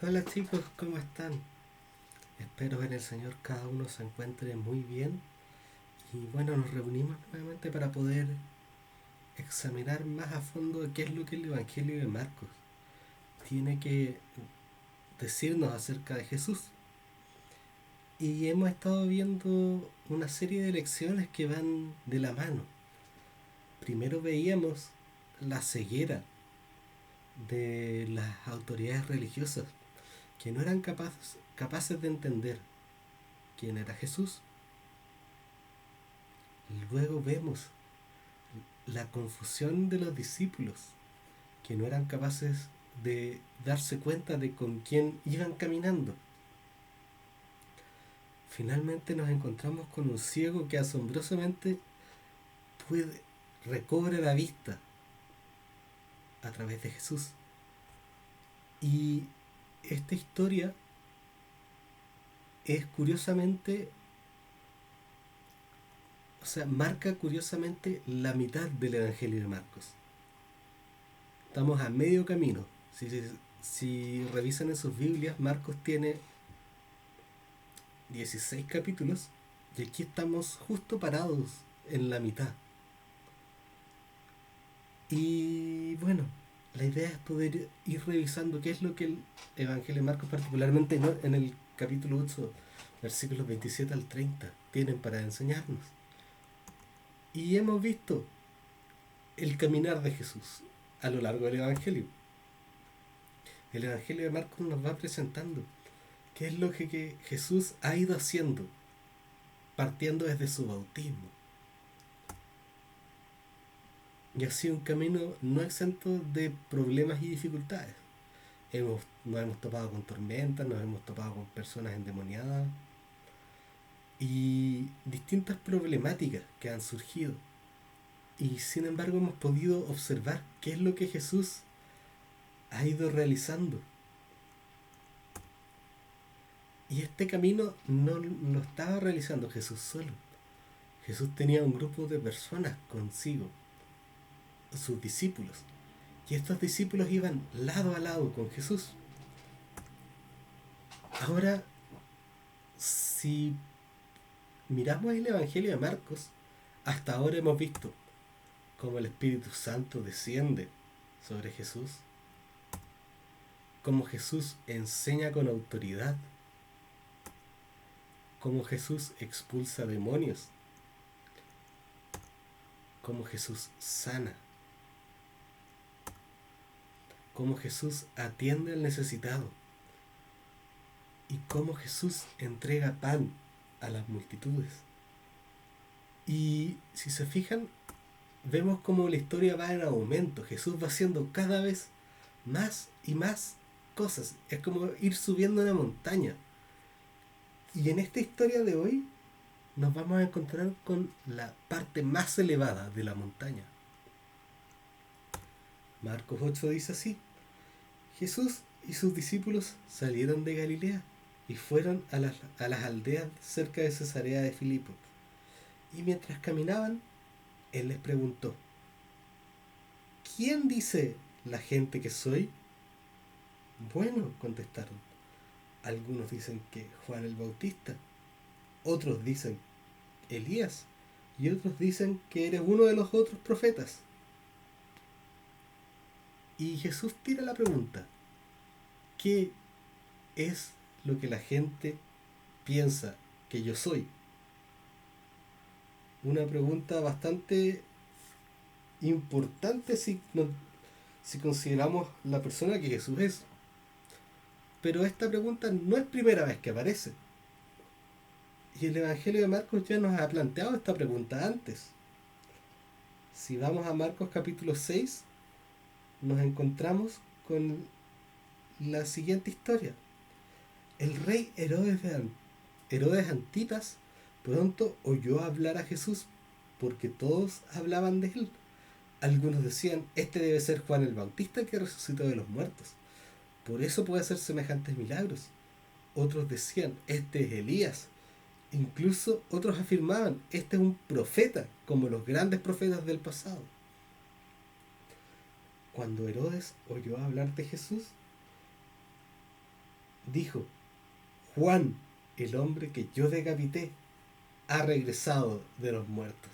Hola chicos, ¿cómo están? Espero en el Señor cada uno se encuentre muy bien y bueno, nos reunimos nuevamente para poder examinar más a fondo qué es lo que el Evangelio de Marcos tiene que decirnos acerca de Jesús. Y hemos estado viendo una serie de lecciones que van de la mano. Primero veíamos la ceguera de las autoridades religiosas que no eran capaces de entender quién era Jesús. Luego vemos la confusión de los discípulos, que no eran capaces de darse cuenta de con quién iban caminando. Finalmente nos encontramos con un ciego que asombrosamente puede recobra la vista a través de Jesús. Y esta historia es curiosamente, o sea, marca curiosamente la mitad del Evangelio de Marcos. Estamos a medio camino. Si revisan en sus Biblias, Marcos tiene 16 capítulos y aquí estamos justo parados en la mitad. Y bueno, la idea es poder ir revisando qué es lo que el Evangelio de Marcos, particularmente en el capítulo 8, versículos 27 al 30, tienen para enseñarnos. Y hemos visto el caminar de Jesús a lo largo del Evangelio. El Evangelio de Marcos nos va presentando qué es lo que Jesús ha ido haciendo, partiendo desde su bautismo. Y ha sido un camino no exento de problemas y dificultades. Nos hemos topado con tormentas, nos hemos topado con personas endemoniadas y distintas problemáticas que han surgido. Y sin embargo hemos podido observar qué es lo que Jesús ha ido realizando. Y este camino no lo estaba realizando Jesús solo. Jesús tenía un grupo de personas consigo, sus discípulos. Y estos discípulos iban lado a lado con Jesús. Ahora, si miramos el Evangelio de Marcos, hasta ahora hemos visto cómo el Espíritu Santo desciende sobre Jesús, cómo Jesús enseña con autoridad, cómo Jesús expulsa demonios, cómo Jesús sana, cómo Jesús atiende al necesitado y cómo Jesús entrega pan a las multitudes. Y si se fijan, vemos como la historia va en aumento. Jesús va haciendo cada vez más y más cosas. Es como ir subiendo una montaña. Y en esta historia de hoy nos vamos a encontrar con la parte más elevada de la montaña. Marcos 8 dice así: Jesús y sus discípulos salieron de Galilea y fueron a las aldeas cerca de Cesarea de Filipo. Y mientras caminaban, él les preguntó: ¿quién dice la gente que soy? Bueno, contestaron. Algunos dicen que Juan el Bautista, otros dicen Elías y otros dicen que eres uno de los otros profetas. Y Jesús tira la pregunta: ¿qué es lo que la gente piensa que yo soy? Una pregunta bastante importante si consideramos la persona que Jesús es. Pero esta pregunta no es primera vez que aparece. Y el Evangelio de Marcos ya nos ha planteado esta pregunta antes. Si vamos a Marcos capítulo 6, nos encontramos con la siguiente historia. El rey Herodes Antipas pronto oyó hablar a Jesús porque todos hablaban de él. Algunos decían: este debe ser Juan el Bautista que resucitó de los muertos. Por eso puede hacer semejantes milagros. Otros decían: este es Elías. Incluso otros afirmaban: este es un profeta, como los grandes profetas del pasado. Cuando Herodes oyó hablar de Jesús, dijo: Juan, el hombre que yo decapité, ha regresado de los muertos.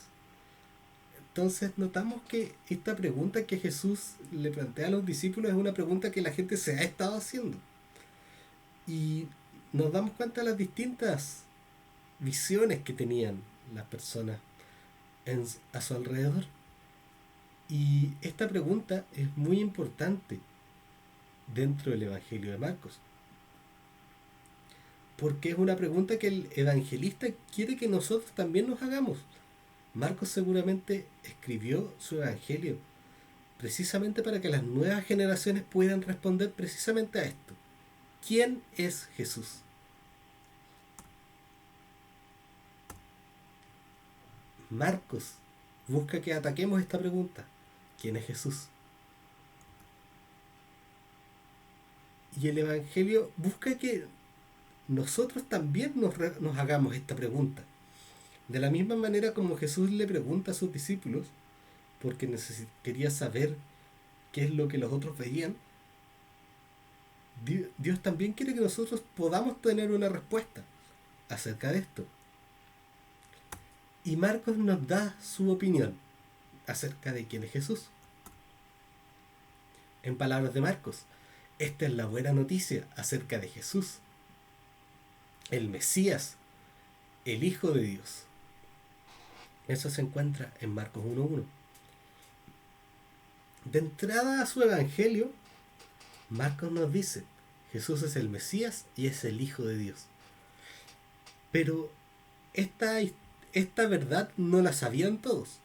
Entonces notamos que esta pregunta que Jesús le plantea a los discípulos es una pregunta que la gente se ha estado haciendo. Y nos damos cuenta de las distintas visiones que tenían las personas a su alrededor. Y esta pregunta es muy importante dentro del Evangelio de Marcos, porque es una pregunta que el evangelista quiere que nosotros también nos hagamos. Marcos seguramente escribió su Evangelio precisamente para que las nuevas generaciones puedan responder precisamente a esto. ¿Quién es Jesús? Marcos busca que ataquemos esta pregunta. ¿Quién es Jesús? Y el Evangelio busca que nosotros también nos hagamos esta pregunta. De la misma manera como Jesús le pregunta a sus discípulos, porque quería saber qué es lo que los otros veían, Dios también quiere que nosotros podamos tener una respuesta acerca de esto. Y Marcos nos da su opinión acerca de quién es Jesús. En palabras de Marcos, esta es la buena noticia acerca de Jesús, el Mesías, el Hijo de Dios. Eso se encuentra en Marcos 1.1. De entrada a su Evangelio, Marcos nos dice: Jesús es el Mesías y es el Hijo de Dios. Pero esta verdad no la sabían todos.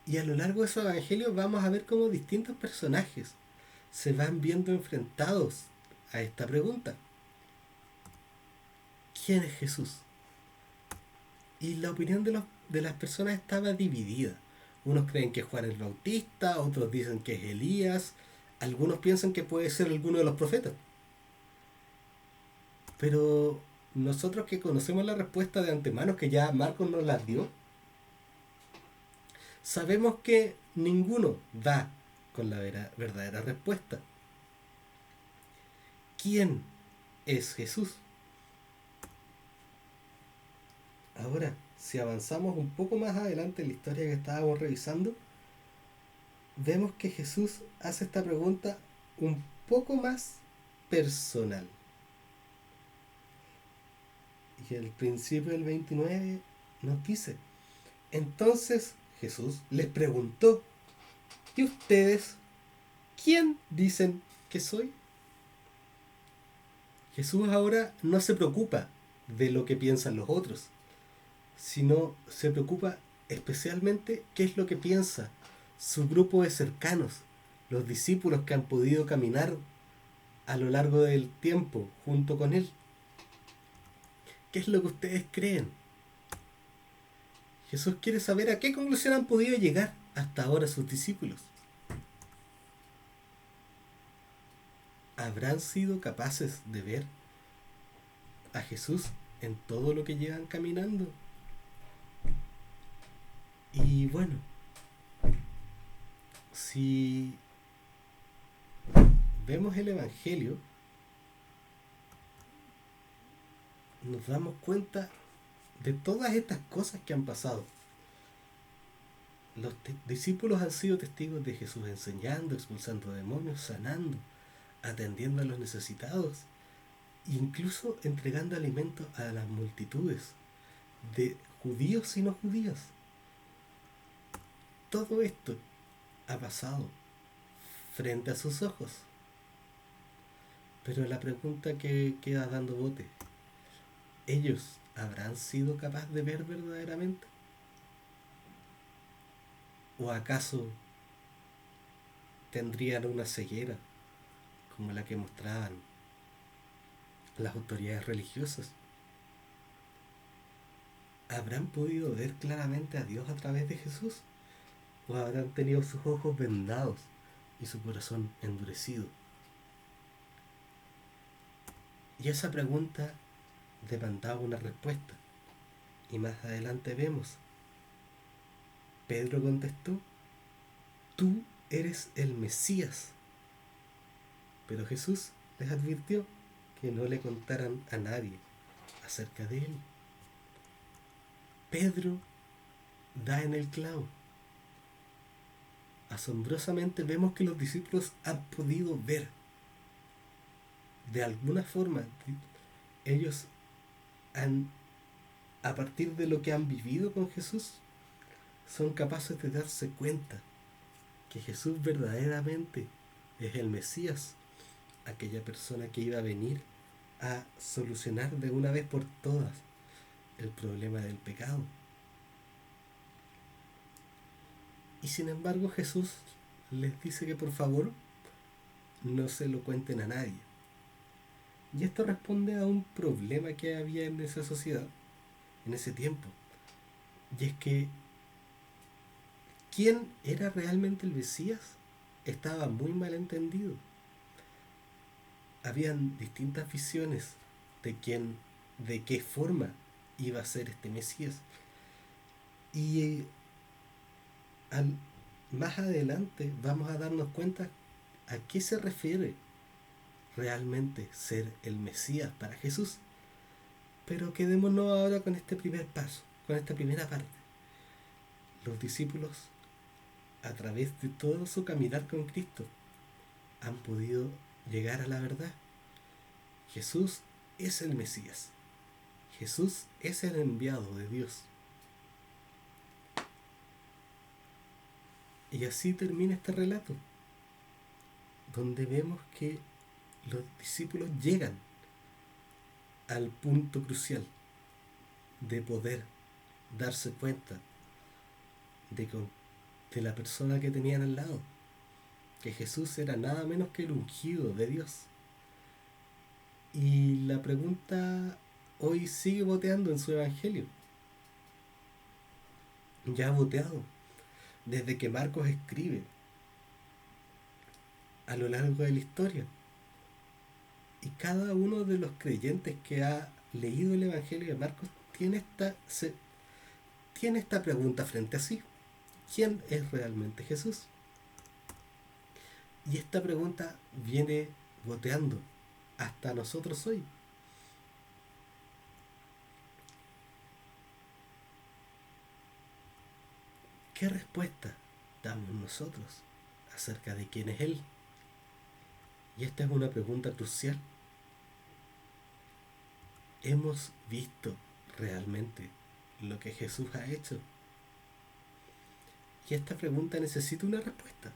Y a lo largo de su Evangelio vamos a ver cómo distintos personajes se van viendo enfrentados a esta pregunta. ¿Quién es Jesús? Y la opinión de las personas estaba dividida. Unos creen que es Juan el Bautista, otros dicen que es Elías, algunos piensan que puede ser alguno de los profetas. Pero nosotros que conocemos la respuesta de antemano, que ya Marcos nos las dio, sabemos que ninguno da con la verdadera respuesta. ¿Quién es Jesús? Ahora, si avanzamos un poco más adelante en la historia que estábamos revisando, vemos que Jesús hace esta pregunta un poco más personal. Y el principio del 29 nos dice: entonces Jesús les preguntó: ¿y ustedes quién dicen que soy? Jesús ahora no se preocupa de lo que piensan los otros, sino se preocupa especialmente qué es lo que piensa su grupo de cercanos, los discípulos que han podido caminar a lo largo del tiempo junto con él. ¿Qué es lo que ustedes creen? Jesús quiere saber a qué conclusión han podido llegar hasta ahora sus discípulos. ¿Habrán sido capaces de ver a Jesús en todo lo que llevan caminando? Y bueno, si vemos el Evangelio, nos damos cuenta de todas estas cosas que han pasado. Los discípulos han sido testigos de Jesús enseñando, expulsando demonios, sanando, atendiendo a los necesitados, incluso entregando alimentos a las multitudes de judíos y no judíos. Todo esto ha pasado frente a sus ojos. Pero la pregunta que queda dando bote: ¿ellos habrán sido capaces de ver verdaderamente? ¿O acaso tendrían una ceguera como la que mostraban las autoridades religiosas? ¿Habrán podido ver claramente a Dios a través de Jesús? ¿O habrán tenido sus ojos vendados y su corazón endurecido? Y esa pregunta demandaba una respuesta. Y más adelante vemos: Pedro contestó: tú eres el Mesías. Pero Jesús les advirtió que no le contaran a nadie acerca de él. Pedro da en el clavo. Asombrosamente vemos que los discípulos han podido ver de alguna forma. Ellos han, a partir de lo que han vivido con Jesús, son capaces de darse cuenta que Jesús verdaderamente es el Mesías, aquella persona que iba a venir a solucionar de una vez por todas el problema del pecado. Y sin embargo Jesús les dice que por favor no se lo cuenten a nadie. Y esto responde a un problema que había en esa sociedad, en ese tiempo. Y es que quién era realmente el Mesías estaba muy mal entendido. Habían distintas visiones de quién, de qué forma iba a ser este Mesías. Y más adelante vamos a darnos cuenta a qué se refiere realmente ser el Mesías para Jesús. Pero quedémonos ahora con este primer paso, con esta primera parte. Los discípulos, a través de todo su caminar con Cristo, han podido llegar a la verdad. Jesús es el Mesías. Jesús es el enviado de Dios. Y así termina este relato, donde vemos que los discípulos llegan al punto crucial de poder darse cuenta de la persona que tenían al lado, que Jesús era nada menos que el ungido de Dios. Y la pregunta hoy sigue boteando en su evangelio. Ya ha boteado desde que Marcos escribe a lo largo de la historia. Y cada uno de los creyentes que ha leído el evangelio de Marcos tiene esta pregunta frente a sí: ¿quién es realmente Jesús? Y esta pregunta viene boteando hasta nosotros hoy. ¿Qué respuesta damos nosotros acerca de quién es Él? Y esta es una pregunta crucial. ¿Hemos visto realmente lo que Jesús ha hecho? Y esta pregunta necesita una respuesta.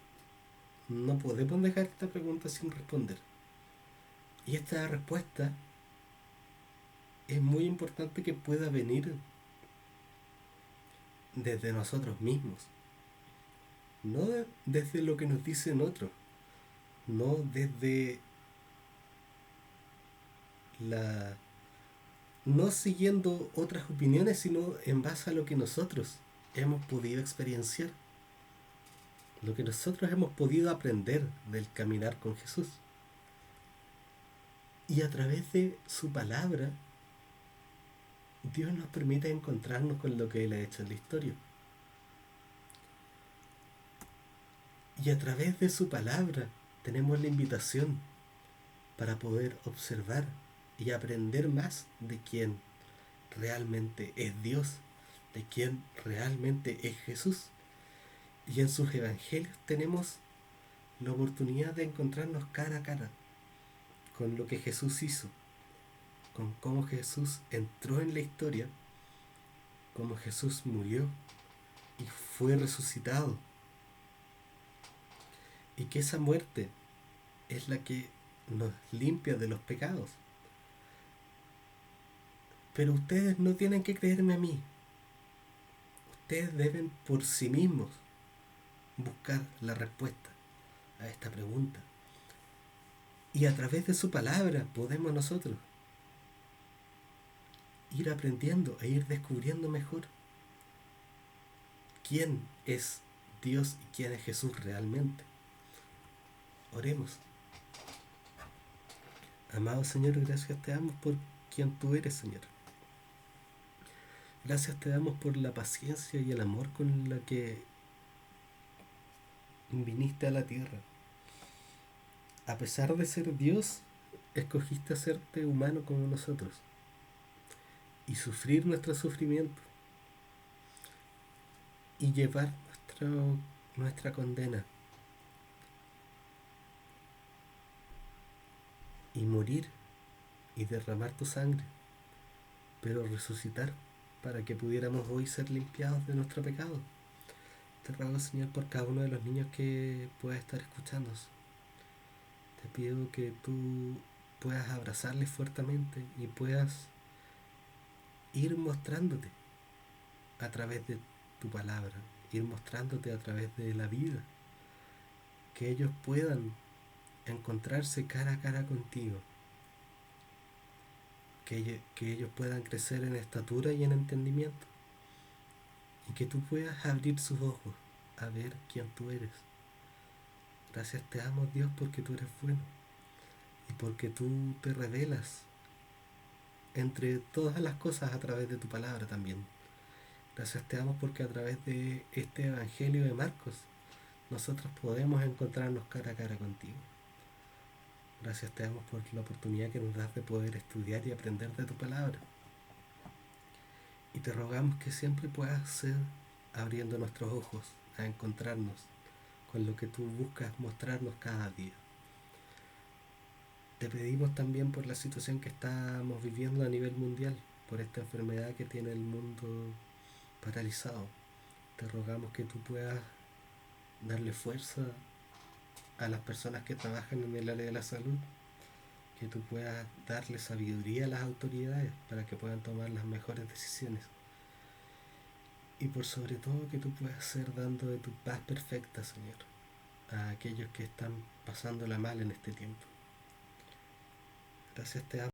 No podemos dejar esta pregunta sin responder. Y esta respuesta es muy importante que pueda venir desde nosotros mismos, no desde lo que nos dicen otros, no desde no siguiendo otras opiniones, sino en base a lo que nosotros hemos podido experienciar, lo que nosotros hemos podido aprender del caminar con Jesús. Y a través de su palabra, Dios nos permite encontrarnos con lo que Él ha hecho en la historia. Y a través de su palabra tenemos la invitación para poder observar y aprender más de quién realmente es Dios, de quién realmente es Jesús. Y en sus evangelios tenemos la oportunidad de encontrarnos cara a cara con lo que Jesús hizo, con cómo Jesús entró en la historia, cómo Jesús murió y fue resucitado, y que esa muerte es la que nos limpia de los pecados. Pero ustedes no tienen que creerme a mí. Ustedes deben por sí mismos buscar la respuesta a esta pregunta. Y a través de su palabra podemos nosotros ir aprendiendo e ir descubriendo mejor quién es Dios y quién es Jesús realmente. Oremos. Amado Señor, gracias te damos por quien tú eres, Señor. Gracias te damos por la paciencia y el amor con la que viniste a la tierra. A pesar de ser Dios, escogiste hacerte humano como nosotros y sufrir nuestro sufrimiento y llevar nuestra condena y morir y derramar tu sangre, pero resucitar para que pudiéramos hoy ser limpiados de nuestro pecado. Te ruego, Señor, por cada uno de los niños que pueda estar escuchando. Te pido que tú puedas abrazarles fuertemente y puedas ir mostrándote a través de tu palabra, ir mostrándote a través de la vida, que ellos puedan encontrarse cara a cara contigo, que ellos puedan crecer en estatura y en entendimiento, y que tú puedas abrir sus ojos a ver quién tú eres. Gracias te damos, Dios, porque tú eres bueno y porque tú te revelas entre todas las cosas a través de tu palabra también. Gracias te damos porque a través de este Evangelio de Marcos nosotros podemos encontrarnos cara a cara contigo. Gracias te damos por la oportunidad que nos das de poder estudiar y aprender de tu palabra. Y te rogamos que siempre puedas ser abriendo nuestros ojos a encontrarnos con lo que tú buscas mostrarnos cada día. Te pedimos también por la situación que estamos viviendo a nivel mundial, por esta enfermedad que tiene el mundo paralizado. Te rogamos que tú puedas darle fuerza a las personas que trabajan en el área de la salud, que tú puedas darle sabiduría a las autoridades para que puedan tomar las mejores decisiones. Y por sobre todo que tú puedas ser dando de tu paz perfecta, Señor, a aquellos que están pasándola mal en este tiempo. Gracias te damos.